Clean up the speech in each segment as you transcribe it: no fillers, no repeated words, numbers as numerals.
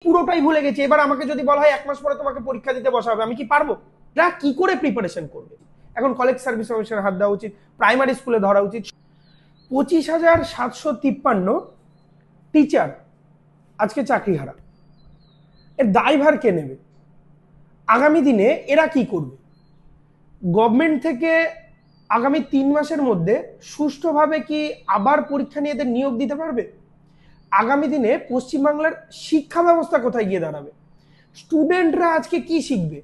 পুরোটাই ভুলে গেছি। এবার আমাকে যদি বলা হয় 1 মাস পরে তোমাকে পরীক্ষা দিতে বসা হবে, আমি কি পারবো? এরা কি করে প্রিপারেশন করবে? এখন কলেজ সার্ভিস কমিশনের হাত দেওয়া উচিত, প্রাইমারি স্কুলে ধরা উচিত। 25,753 টিচার আজকে চাকরি হারা। এর দায়ভার কে নেবে? আগামী দিনে এরা কি করবে? গভর্নমেন্ট থেকে আগামী 3 মাসের মধ্যে সুষ্ঠুভাবে কি আবার পরীক্ষা নিয়ে এদের নিয়োগ দিতে পারবে? আগামী দিনে পশ্চিমবাংলার শিক্ষা ব্যবস্থা কোথায় গিয়ে দাঁড়াবে? স্টুডেন্টরা আজকে কি শিখবে?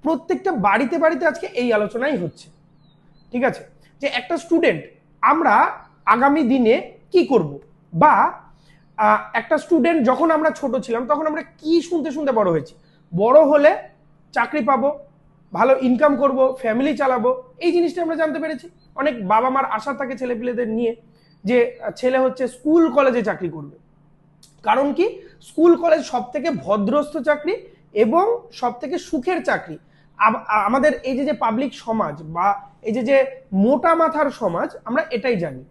প্রত্যেকটা বাড়িতে বাড়িতে আজকে এই আলোচনাই হচ্ছে। ঠিক আছে, যে একটা স্টুডেন্ট আমরা আগামী দিনে কি করব, বা একটা স্টুডেন্ট যখন আমরা ছোট ছিলাম তখন আমরা কি শুনতে শুনতে বড় হয়েছি, বড় হলে চাকরি পাবো, ভালো ইনকাম করব, ফ্যামিলি চালাবো, এই জিনিসটা আমরা জানতে পেরেছি। অনেক বাবা মার আশা থাকে ছেলেপিলেদের নিয়ে যে ছেলে হচ্ছে স্কুল কলেজে চাকরি করবে। কারণ কি, স্কুল কলেজ সব থেকে ভদ্রস্থ চাকরি এবং সব থেকে সুখের চাকরি। আমাদের এই যে পাবলিক সমাজ বা এই যে মোটা মাথার সমাজ, আমরা এটাই জানি।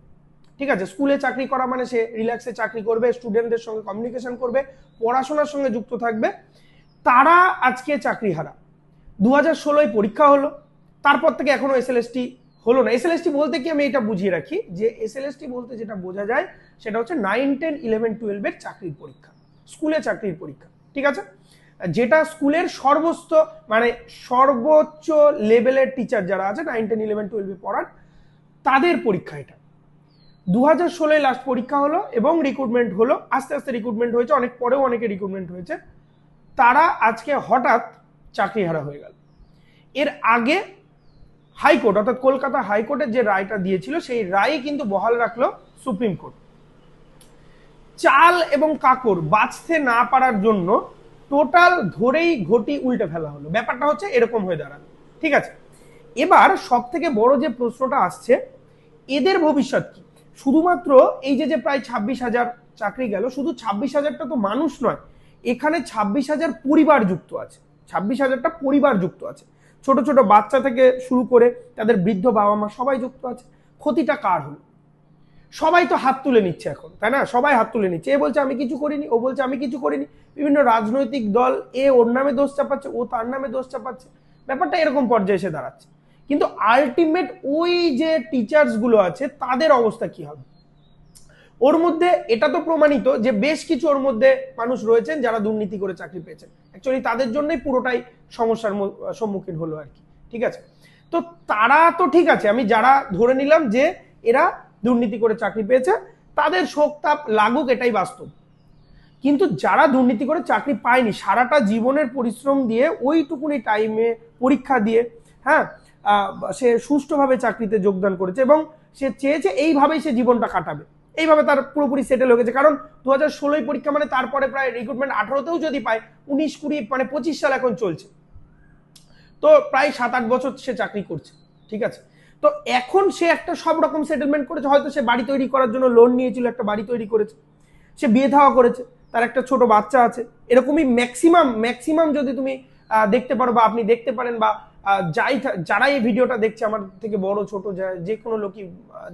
ঠিক আছে, স্কুলে চাকরি করা মানে সে রিল্যাক্সে চাকরি করবে, স্টুডেন্টদের সঙ্গে কমিউনিকেশন করবে, পড়াশোনার সঙ্গে যুক্ত থাকবে। তারা আজকে চাকরি হারা। 2016 পরীক্ষা হলো, তারপর থেকে এখনো এসএলএসটি হলো না। এসএলএসটি বলতে কি আমি এটা বুঝিয়ে রাখি যে এসএলএসটি বলতে যেটা বোঝা যায় সেটা হচ্ছে 9, 10, 11, 12 এর চাকরির পরীক্ষা, স্কুলে চাকরির পরীক্ষা। ঠিক আছে, যেটা স্কুলের সর্বোচ্চ লেভেলের টিচার যারা আছে 9, 10, 11, 12 এ পড়ান তাদের পরীক্ষা এটা। 2016 লাস্ট পরীক্ষা হলো এবং রিক্রুটমেন্ট হলো, আস্তে আস্তে রিক্রুটমেন্ট হয়েছে, অনেক পরেও অনেকে রিক্রুটমেন্ট হয়েছে। তারা আজকে হঠাৎ চাকরি হারা হয়ে গেল। এর আগে হাইকোর্ট অর্থাৎ কলকাতা হাইকোর্টের যে রায়টা দিয়েছিল সেই রায় কিন্তু বহাল রাখলো সুপ্রিম কোর্ট। চাল এবং কাকড় বাঁচতে না পারার জন্য টোটাল ধরেই ঘটি উল্টে ফেলা হলো। ব্যাপারটা হচ্ছে এরকম হয়ে দাঁড়ালো। ঠিক আছে, এবার সব থেকে বড় যে প্রশ্নটা আসছে, এদের ভবিষ্যৎ কি? শুধুমাত্র এই যে প্রায় 26,000 চাকরি গেল, শুধু 26,000টা তো মানুষ নয়, এখানে 26,000 পরিবার যুক্ত আছে। 26,000টা পরিবার যুক্ত আছে, ছোট ছোট বাচ্চা থেকে শুরু করে তাদের বৃদ্ধ বাবা মা সবাই যুক্ত আছে। ক্ষতিটা কার হলো? সবাই তো হাত তুলে নিচ্ছে এখন, তাই না? সবাই হাত তুলে নিচ্ছে, এ বলছে আমি কিছু করিনি, ও বলছে আমি কিছু করিনি। বিভিন্ন রাজনৈতিক দল এ ওর নামে দোষ চাপাচ্ছে, ও তার নামে দোষ চাপাচ্ছে। ব্যাপারটা এরকম পর্যায়ে এসে দাঁড়াচ্ছে। কিন্তু আলটিমেট ওই যে টিচার্স গুলো আছে তাদের অবস্থা কি হবে? ওর মধ্যে এটা তো প্রমাণিত যে বেশ কিছু ওর মধ্যে মানুষ রয়েছেন যারা দুর্নীতি করে চাকরি পেয়েছেন। অ্যাকচুয়ালি তাদের জন্যই পুরোটাই সমস্যার সম্মুখীন হলো আর কি। ঠিক আছে, তো তারা তো ঠিক আছে, আমি যারা ধরে নিলাম যে এরা দুর্নীতি করে চাকরি পেয়েছে, তাদের শোক তাপ লাগুক, এটাই বাস্তব। কিন্তু যারা দুর্নীতি করে চাকরি পায়নি, সারাটা জীবনের পরিশ্রম দিয়ে ওইটুকুনি টাইমে পরীক্ষা দিয়ে, হ্যাঁ, সে সুষ্ঠুভাবে চাকরিতে যোগদান করেছে এবং সে চেয়েছে এইভাবেই সে জীবনটা কাটাবে, এইভাবে তার পুরোপুরি সেটেল হয়ে গেছে। কারণ 2016 পরীক্ষা মানে তারপরে প্রায় রিক্রুটমেন্ট 18তেও যদি পায়, 19, 20 মানে 25 সাল এখন চলছে, তো প্রায় 7-8 বছর সে চাকরি করছে। ঠিক আছে, তো এখন সে একটা সব রকম সেটেলমেন্ট করেছে। হয়তো সে বাড়ি তৈরি করার জন্য লোন নিয়েছিল, একটা বাড়ি তৈরি করেছে, সে বিয়ে থাওয়া করেছে, তার একটা ছোট বাচ্চা আছে। এরকমই ম্যাক্সিমাম যদি তুমি দেখতে পারো বা আপনি দেখতে পারেন, বা যারা এই ভিডিওটা দেখছে, আমার থেকে বড় ছোট যে কোনো লোকই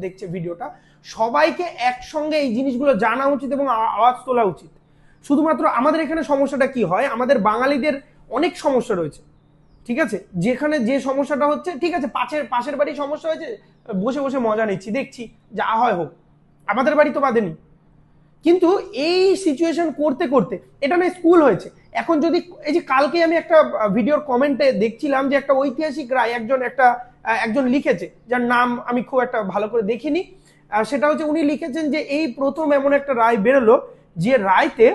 দেখছে ভিডিওটা, সবাইকে একসঙ্গে এই জিনিসগুলো জানা উচিত এবং আওয়াজ তোলা উচিত। শুধুমাত্র আমাদের এখানে সমস্যাটা কি হয়, আমাদের বাঙালিদের অনেক সমস্যা রয়েছে। ঠিক আছে, যেখানে যে সমস্যাটা হচ্ছে, ঠিক আছে পাশের বাড়ি সমস্যা হয়েছে, বসে বসে মজা নিচ্ছি, দেখছি যা হয় হোক, আমাদের বাড়ি তো বাঁধেনি। কিন্তু এই সিচুয়েশন করতে করতে এটা না স্কুল হয়েছে। এখন যদি এই যে কালকে আমি একটা ভিডিওর কমেন্টে দেখছিলাম যে একটা ঐতিহাসিক রায় একজন লিখেছে, যার নাম আমি খুব একটা ভালো করে দেখিনি, সেটা হচ্ছে উনি লিখেছেন যে এই প্রথম এমন একটা রায় বেরোলো যে রায়তে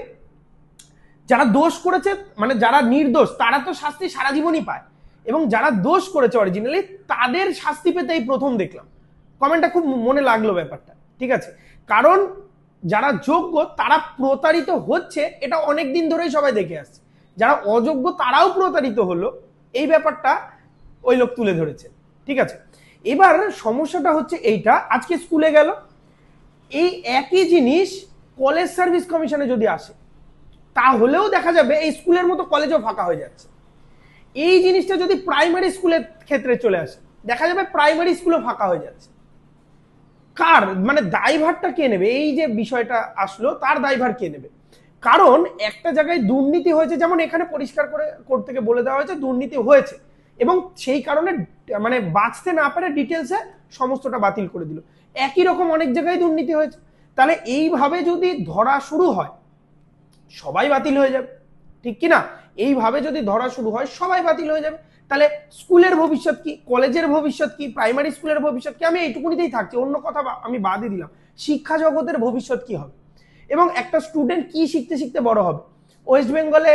যারা দোষ করেছে, মানে যারা নির্দোষ তারা তো শাস্তি সারা জীবনই পায়, এবং যারা দোষ করেছে অরিজিনালি তাদের শাস্তি পেতে এই প্রথম দেখলাম। কমেন্টটা খুব মনে লাগলো ব্যাপারটা। ঠিক আছে, কারণ যারা যোগ্য তারা প্রতারিত হচ্ছে, এটা অনেক দিন ধরেই সবাই দেখে আসছে। যারা অযোগ্য তারাও প্রতারিত হলো, এই ব্যাপারটা ওই লোক তুলে ধরেছে। ঠিক আছে, এবার সমস্যাটা হচ্ছে এইটা, আজকে স্কুলে গেল, এই একই জিনিস কলেজ সার্ভিস কমিশনে যদি আসে তাহলেও দেখা যাবে এই স্কুলের মতো কলেজও ফাঁকা হয়ে যাচ্ছে। এই জিনিসটা যদি প্রাইমারি স্কুলের ক্ষেত্রে চলে আসে, দেখা যাবে প্রাইমারি স্কুলও ফাঁকা হয়ে যাচ্ছে। কার মানে দায়ভারটা কে নেবে? এই যে বিষয়টা আসলো, তার দায়ভার কে নেবে? কারণ একটা জায়গায় দুর্নীতি হয়েছে, যেমন এখানে পরিষ্কার করে কোর্ট থেকে বলে দেওয়া হয়েছে দুর্নীতি হয়েছে, এবং সেই কারণে মানে বাঁচতে না পারে ডিটেলসে সমস্তটা বাতিল করে দিল। একই রকম অনেক জায়গায় দুর্নীতি হয়েছে। তাহলে এইভাবে যদি ধরা শুরু হয় সবাই বাতিল হয়ে যাবে, ঠিক কি না? এইভাবে যদি ধরা শুরু হয় সবাই বাতিল হয়ে যাবে। তাহলে স্কুলের ভবিষ্যৎ কি, কলেজের ভবিষ্যৎ কি, প্রাইমারি স্কুলের ভবিষ্যৎ কি? আমি এইটুকুনিতেই থাকছি, অন্য কথা আমি বাদই দিলাম। শিক্ষা জগতের ভবিষ্যৎ কি হবে, এবং একটা স্টুডেন্ট কি শিখতে শিখতে বড় হবে? ওয়েস্ট বেঙ্গলে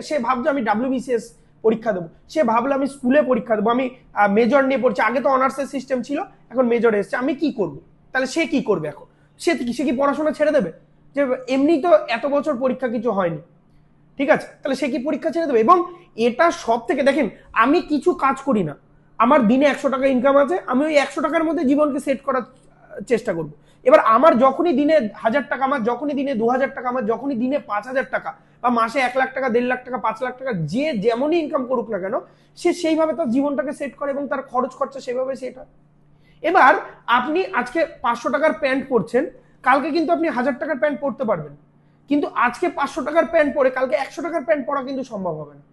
সে ভাবছে আমি WBCS পরীক্ষা দেবো, সে ভাবলো আমি স্কুলে পরীক্ষা দেবো, আমি মেজর নিয়ে পড়ছি, আগে তো অনার্সের সিস্টেম ছিল, এখন মেজর এসছে, আমি কি করব? তাহলে সে কি করবে এখন? সে কি পড়াশোনা ছেড়ে দেবে? যে এমনি তো এত বছর পরীক্ষা কিছু হয়নি, ঠিক আছে, তাহলে সে কি পরীক্ষা ছেড়ে দেবে? এবং এটা সব থেকে দেখেন, আমি কিছু কাজ করি না, আমার দিনে 100 টাকা ইনকাম আছে, আমি ওই 100 টাকার মধ্যে জীবনকে সেট করার চেষ্টা করব। এবার আমার যখনই দিনে 1000 টাকা, আমার যখনই দিনে 2000 টাকা, আমার যখনই দিনে 5000 টাকা, বা মাসে 1 লাখ টাকা, 1.5 লাখ টাকা, 5 লাখ টাকা, যে যেমনই ইনকাম করুক না কেন, সে সেইভাবে তার জীবনটাকে সেট করে এবং তার খরচ খরচা সেভাবে সেট হয়। এবার আপনি আজকে 500 টাকার প্যান্ট পরছেন, কালকে কিন্তু আপনি 1000 টাকার প্যান্ট পরতে পারবেন, কিন্তু আজকে 500 টাকার প্যান্ট পরে কালকে 100 টাকার প্যান্ট পরা কিন্তু সম্ভব হবে না,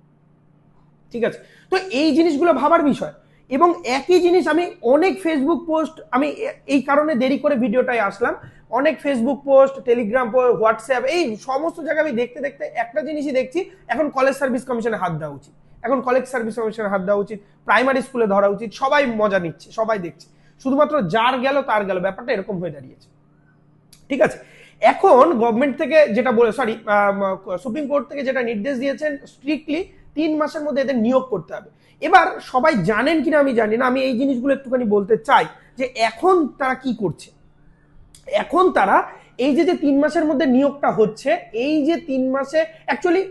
ঠিক আছে? তো এই জিনিসগুলো ভাবার বিষয়। এবং একই জিনিস আমি অনেক ফেসবুক পোস্ট, আমি এই কারণে দেরি করে ভিডিওটায় আসলাম, অনেক Facebook post, Telegram post, WhatsApp, এই সমস্ত জায়গায় আমি দেখতে দেখতে একটা জিনিসই দেখছি, এখন কলেজ সার্ভিস কমিশনে হাত দেওয়া উচিত, এখন কলেজ সার্ভিস কমিশনে হাত দেওয়া উচিত, প্রাইমারি স্কুলে ধরা উচিত। সবাই মজা নিচ্ছে, সবাই দেখছে, শুধুমাত্র যার গেল তার গেল, ব্যাপারটা এরকম হয়ে দাঁড়িয়েছে, ঠিক আছে? এখন গভর্নমেন্ট থেকে যেটা বলে, সুপ্রিম কোর্ট থেকে যেটা নির্দেশ দিয়েছেন, স্ট্রিক্টলি 3 মাসের মধ্যে এদের নিয়োগ করতে হবে। এবার সবাই জানেন কিনা আমি জানি না, আমি এই জিনিসগুলো একটুখানি বলতে চাই যে এখন তারা কি করছে। এখন তারা এই যে 3 মাসের মধ্যে নিয়োগটা হচ্ছে, এই যে 3 মাসে অ্যাকচুয়ালি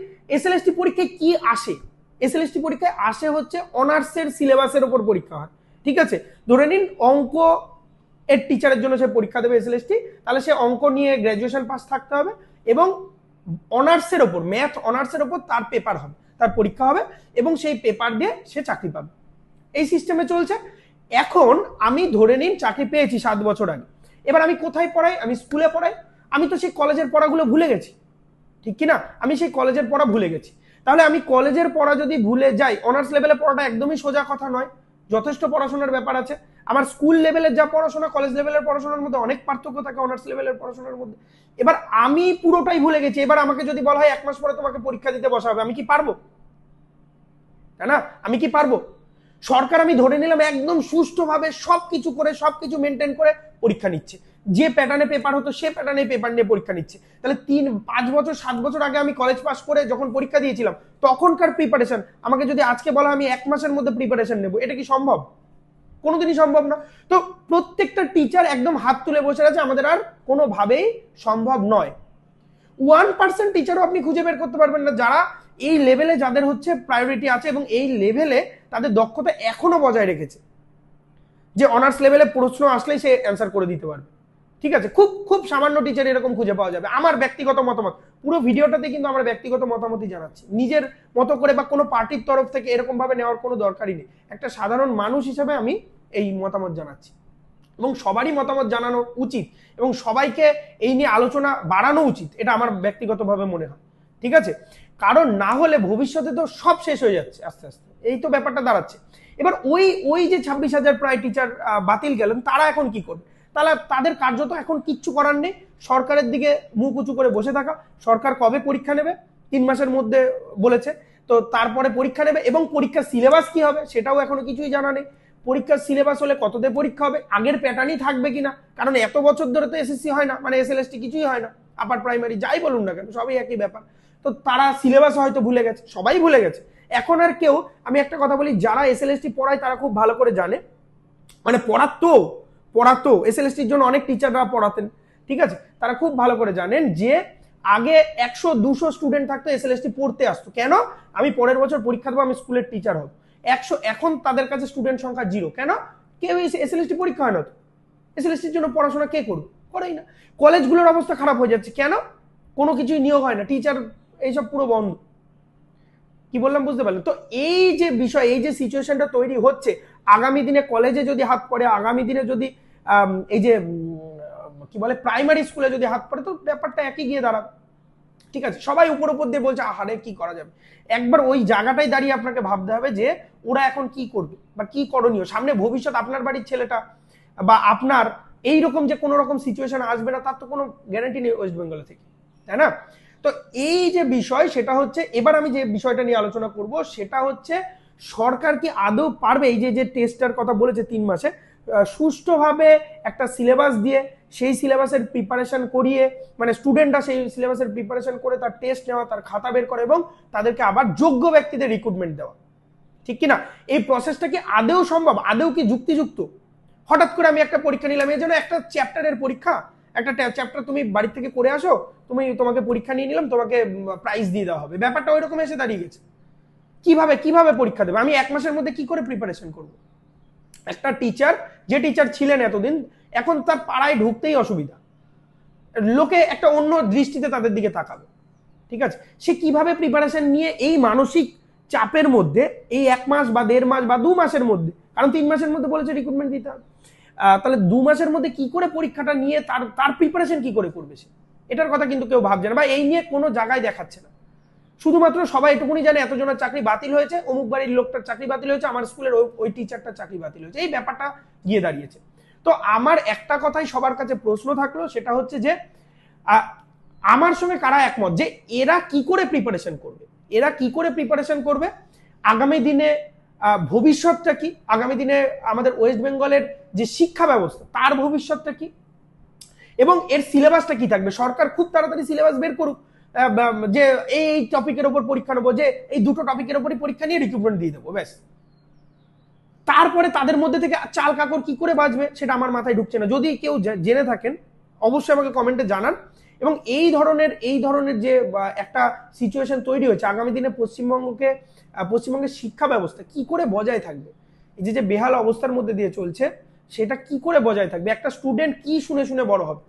SLST পরীক্ষায় কি আসে? SLST পরীক্ষায় আসে হচ্ছে অনার্সের সিলেবাসের উপর পরীক্ষা হয়, ঠিক আছে? ধরে নিন অঙ্ক এর টিচারের জন্য সে পরীক্ষা দেবে SLST, তাহলে সে অঙ্ক নিয়ে গ্র্যাজুয়েশন পাস থাকতে হবে, এবং অনার্সের ওপর, ম্যাথ অনার্সের ওপর তার পেপার হবে, তার পরীক্ষা হবে, এবং সেই পেপার দিয়ে সে চাকরি পাবে। এই সিস্টেমে চলছে। এখন আমি ধরে নিন চাকরি পেয়েছি 7 বছর আগে, এবার আমি কোথায় পড়াই? আমি স্কুলে পড়াই, আমি তো সেই কলেজের পড়াগুলো ভুলে গেছি, ঠিক কিনা? আমি সেই কলেজের পড়া ভুলে গেছি। তাহলে আমি কলেজের পড়া যদি ভুলে যাই, অনার্স লেভেলে পড়াটা একদমই সোজা কথা নয়, যথেষ্ট পড়াশোনার ব্যাপার আছে। আমার স্কুল লেভেলের যা পড়াশোনা, কলেজ লেভেলের পড়াশোনার মধ্যে অনেক পার্থক্য থাকে অনার্স লেভেলের পড়াশোনার মধ্যে। এবার আমি পুরোটাই ভুলে গেছি, এবার আমাকে যদি বলা হয় 1 মাস পরে তোমাকে পরীক্ষা দিতে বসা হবে, আমি কি পারবো? তাই না? আমি কি পারবো? সরকার আমি ধরে নিলাম একদম সুষ্ঠুভাবে সবকিছু করে, সবকিছু মেনটেন করে পরীক্ষা নিচ্ছে, যে প্যাটার্নে পেপার হতো সে প্যাটার্নে পেপার নিয়ে পরীক্ষা নিচ্ছে। তাহলে 5 বছর 7 বছর আগে আমি কলেজ পাস করে যখন পরীক্ষা দিয়েছিলাম, তখনকার প্রিপারেশন আমাকে যদি আজকে বলা আমি 1 মাসের মধ্যে প্রিপারেশন নেব, এটা কি সম্ভব? কোনোদিনই সম্ভব না। তো প্রত্যেকটা টিচার একদম হাত তুলে বসে আছে, আমাদের আর কোনোভাবেই সম্ভব নয়। 1% টিচারও আপনি খুঁজে বের করতে পারবেন না যারা এই লেভেলে, যাদের হচ্ছে প্রায়োরিটি আছে এবং এই লেভেলে তাদের দক্ষতা এখনো বজায় রেখেছে, যে অনার্স লেভেলে প্রশ্ন আসলেই সে অ্যান্সার করে দিতে পারবে, ঠিক আছে? খুব খুব সামান্য টিচার এরকম খুঁজে পাওয়া যাবে। আমার ব্যক্তিগত মতামত, পুরো ভিডিওটাতে কিন্তু আমার ব্যক্তিগত মতামতই জানাচ্ছি, নিজের মতো করে বা কোনো পার্টির তরফ থেকে এরকম ভাবে নেওয়ার কোনো দরকারই নেই। একটা সাধারণ মানুষ হিসেবে আমি এই মতামত জানাচ্ছি, এবং সবারই মতামত জানানো উচিত, এবং সবাইকে এই নিয়ে আলোচনা বাড়ানো উচিত, এটা আমার ব্যক্তিগতভাবে মনে হয়, ঠিক আছে? কারণ না হলে ভবিষ্যতে তো সব শেষ হয়ে যাচ্ছে আস্তে আস্তে, এই তো ব্যাপারটা দাঁড়াচ্ছে। এবার ওই যে 26,000 প্রায় টিচার বাতিল গেলেন, তারা এখন কি করবে? তাদের কার্যত এখন কিচ্ছু করার নেই, সরকারের দিকে মুখ উঁচু করে বসে থাকা। সরকার কবে পরীক্ষা নেবে? 3 মাসের মধ্যে বলেছে, তো তারপরে পরীক্ষা নেবে, এবং পরীক্ষার সিলেবাস কি হবে সেটাও এখনো কিছুই জানা নেই। পরীক্ষার সিলেবাস হলে কততে পরীক্ষা হবে, আগের প্যাটার্নই থাকবে কিনা, কারণ এত বছর ধরে তো SSC হয় না, মানে SLST কিছুই হয় না, আপার প্রাইমারি যাই বলুন না কেন সবই একই ব্যাপার। তো তারা সিলেবাস হয়তো ভুলে গেছে, সবাই ভুলে গেছে এখন আর কেউ। আমি একটা কথা বলি, যারা SLST পড়ায় তারা খুব ভালো করে জানে, মানে পড়াতো SLSTর জন্য অনেক টিচাররা পড়াতেন, ঠিক আছে? তারা খুব ভালো করে জানেন যে আগে 100-200 স্টুডেন্ট থাকতো, SLST পড়তে আসতো। কেন? আমি পরের বছর পরীক্ষা দেবো, আমি স্কুলের টিচার হব। 100, এখন তাদের কাছে স্টুডেন্ট সংখ্যা 0। কেন? কেউ SLST পরীক্ষা হয় না তো, SLSTর জন্য পড়াশোনা কে করবে? করেই না। কলেজগুলোর অবস্থা খারাপ হয়ে যাচ্ছে, কেন? কোনো কিছুই নিয়োগ হয় না, টিচার এইসব পুরো বন্ধ। কি বললাম বুঝতে পারলেন? তো এই যে বিষয়, এই যে সিচুয়েশনটা তৈরি হচ্ছে, আগামী দিনে কলেজে যদি হাত পড়ে, আগামী দিনে যদি এই যে কি বলে প্রাইমারি স্কুলে যদি হাত পড়ে, তো ব্যাপারটা একই গিয়ে দাঁড়াবে। ঠিক আছে, সবাই উপর উপর দিয়ে বলছে আহারে কি করা যাবে, একবার ওই জায়গাটাই দাঁড়িয়ে আপনাকে ভাবতে হবে যে ওরা এখন কি করবে বা কি করণীয়, সামনে ভবিষ্যৎ আপনার বাড়ির ছেলেটা বা আপনার এইরকম যে কোনো রকম সিচুয়েশন আসবে না তার তো কোনো গ্যারান্টি নেই ওয়েস্ট বেঙ্গল থেকে, তাই না? তো এই যে বিষয় সেটা হচ্ছে, এবার আমি যে বিষয়টা নিয়ে আলোচনা করব সেটা হচ্ছে সরকার কি আদৌ পারবে এই যে টেস্টের কথা বলেছে 3 মাসে সুষ্ঠুভাবে একটা সিলেবাস দিয়ে সেই সিলেবাসের প্রিপারেশন করিয়ে, মানে স্টুডেন্টরা সেই সিলেবাসের প্রিপারেশন করে তার টেস্ট নেওয়া, তার খাতা বের করে এবং তাদেরকে আবার যোগ্য ব্যক্তিদের রিক্রুটমেন্ট দেওয়া, ঠিক কিনা? এই প্রসেসটা কি আদৌ সম্ভব, আদৌ কি যুক্তিযুক্ত? হঠাৎ করে আমি একটা পরীক্ষা নিলাম, এই জন্য একটা চ্যাপ্টারের পরীক্ষা, একটা চ্যাপ্টার তুমি বাড়ি থেকে করে আসো, তোমাকে পরীক্ষা নিয়ে নিলাম, তোমাকে প্রাইজ দিয়ে দেওয়া হবে, ব্যাপারটা ওই রকম এসে দাঁড়িয়ে গেছে। কিভাবে পরীক্ষা দেবে? আমি 1 মাসের মধ্যে কি করে প্রিপারেশন করব? একটা টিচার, যে টিচার ছিলেন এতদিন, এখন তার পাড়ায় ঢুকতেই অসুবিধা, লোকে একটা অন্য দৃষ্টিতে তাদের দিকে তাকাবে, ঠিক আছে? সে কিভাবে প্রিপারেশন নিয়ে এই মানসিক চাপের মধ্যে এই 1 মাস বা 1.5 মাস বা 2 মাসের মধ্যে, কারণ 3 মাসের মধ্যে বলেছে রিক্রুটমেন্ট দিতে হবে, তাহলে 2 মাসের মধ্যে কি করে পরীক্ষাটা নিয়ে তার প্রিপারেশন কি করে করবে সে, এটার কথা কিন্তু কেউ ভাবছে না বা এই নিয়ে কোনো জায়গায় দেখাচ্ছে না। শুধুমাত্র সবাই এটুকুনি জানে এতজনের চাকরি বাতিল হয়েছে, অমুক বাড়ির লোকটার চাকরি বাতিল হয়েছে, আমার স্কুলের ওই টিচারটার চাকরি বাতিল হয়েছে, এই ব্যাপারটা গিয়ে দাঁড়িয়েছে। তো আমার একটা কথাই সবার কাছে প্রশ্ন থাকলো, সেটা হচ্ছে যে আমার সঙ্গে কারা একমত যে এরা কি করে প্রিপারেশন করবে, আগামী দিনে ভবিষ্যৎটা কি, আগামী দিনে আমাদের ওয়েস্ট বেঙ্গলের যে শিক্ষা ব্যবস্থা তার ভবিষ্যৎটা কি, এবং এর সিলেবাসটা কি থাকবে। সরকার খুব তাড়াতাড়ি সিলেবাস বের করুক, যে এই টপিকের উপর পরীক্ষা নেবো, যে এই 2টো টপিকের উপরই পরীক্ষা নিয়ে রিক্রুটমেন্ট দিয়ে দেবো, ব্যাস। তারপরে তাদের মধ্যে থেকে চাল কাকর কি করে বাঁচবে সেটা আমার মাথায় ঢুকছে না। যদি কেউ জেনে থাকেন অবশ্যই আমাকে কমেন্টে জানান। এবং এই ধরনের যে একটা সিচুয়েশন তৈরি হয়েছে, আগামী দিনে পশ্চিমবঙ্গের শিক্ষা ব্যবস্থা কি করে বজায় থাকবে, এই যে বেহাল অবস্থার মধ্যে দিয়ে চলছে সেটা কি করে বজায় থাকবে। একটা স্টুডেন্ট কি শুনে বড় হবে,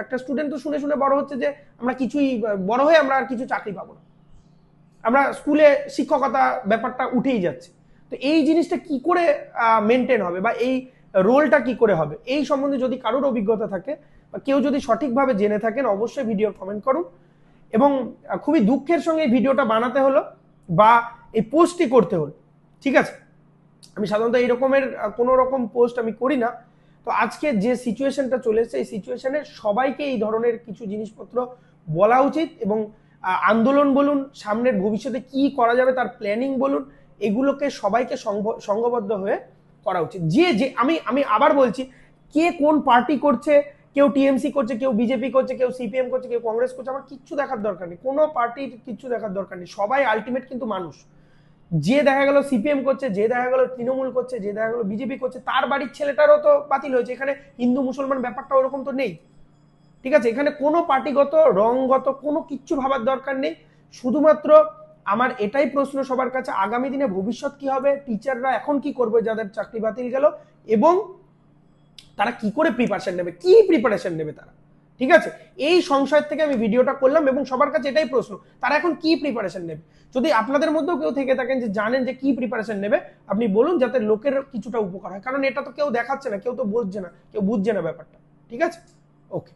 একটা স্টুডেন্ট তো শুনে বড় হচ্ছে যে আমরা কিছুই, বড় হয়ে আমরা আর কিছু চাকরি পাবো না, আমরা স্কুলে শিক্ষকতা ব্যাপারটা উঠেই যাচ্ছে। তো এই জিনিসটা কি করে মেনটেন হবে বা এই রোলটা কি করে হবে, এই সম্বন্ধে যদি কারোর অভিজ্ঞতা থাকে বা কেউ যদি সঠিকভাবে জেনে থাকেন অবশ্যই ভিডিও কমেন্ট করুন। এবং খুবই দুঃখের সঙ্গে এই ভিডিওটা বানাতে হলো বা এই পোস্টটি করতে হলো, ঠিক আছে? আমি সাধারণত এই রকমের কোনো রকম পোস্ট আমি করি না। তো আজকে যে সিচুয়েশনটা চলে এসেছে এই সিচুয়েশনে সবাইকে এই ধরনের কিছু জিনিসপত্র বলা উচিত এবং আন্দোলন বলুন, সামনের ভবিষ্যতে কি করা যাবে তার প্ল্যানিং বলুন, এগুলোকে সবাইকে সংঘবদ্ধ হয়ে করা উচিত। যে আমি আবার বলছি, কে কোন পার্টি করছে, কেউ টিএমসি করছে, কেউ বিজেপি করছে, কেউ সিপিএম করছে, কেউ কংগ্রেস করছে, আমার কিচ্ছু দেখার দরকার নেই, কোনো পার্টির কিচ্ছু দেখার দরকার নেই, সবাই আলটিমেট কিন্তু মানুষ। যে দেখা গেল সিপিএম করছে, যে দেখা গেল তৃণমূল করছে, যে দেখা গেল বিজেপি করছে, তার বাড়ির ছেলেটারও তো বাতিল হয়েছে। এখানে হিন্দু মুসলমান ব্যাপারটা ওরকম তো নেই, ঠিক আছে? এখানে কোনো পার্টিগত রংগত কোনো কিচ্ছু ভাবার দরকার নেই। শুধুমাত্র আমার এটাই প্রশ্ন সবার কাছে, আগামী দিনে ভবিষ্যৎ কি হবে, টিচাররা এখন কি করবে যাদের চাকরি বাতিল গেল, এবং তারা কি করে প্রিপারেশন নেবে, কি প্রিপারেশন নেবে তারা, ঠিক আছে? এই সংশয় থেকে আমি ভিডিওটা করলাম এবং সবার কাছে এটাই প্রশ্ন, তারা এখন কি প্রিপারেশন নেবে। যদি আপনাদের মধ্যেও কেউ থেকে থাকেন যে জানেন যে কি প্রিপারেশন নেবে, আপনি বলুন যাতে লোকের কিছুটা উপকার হয়, কারণ এটা তো কেউ দেখাচ্ছে না, কেউ তো বলছে না, কেউ বুঝছে না ব্যাপারটা, ঠিক আছে? ওকে।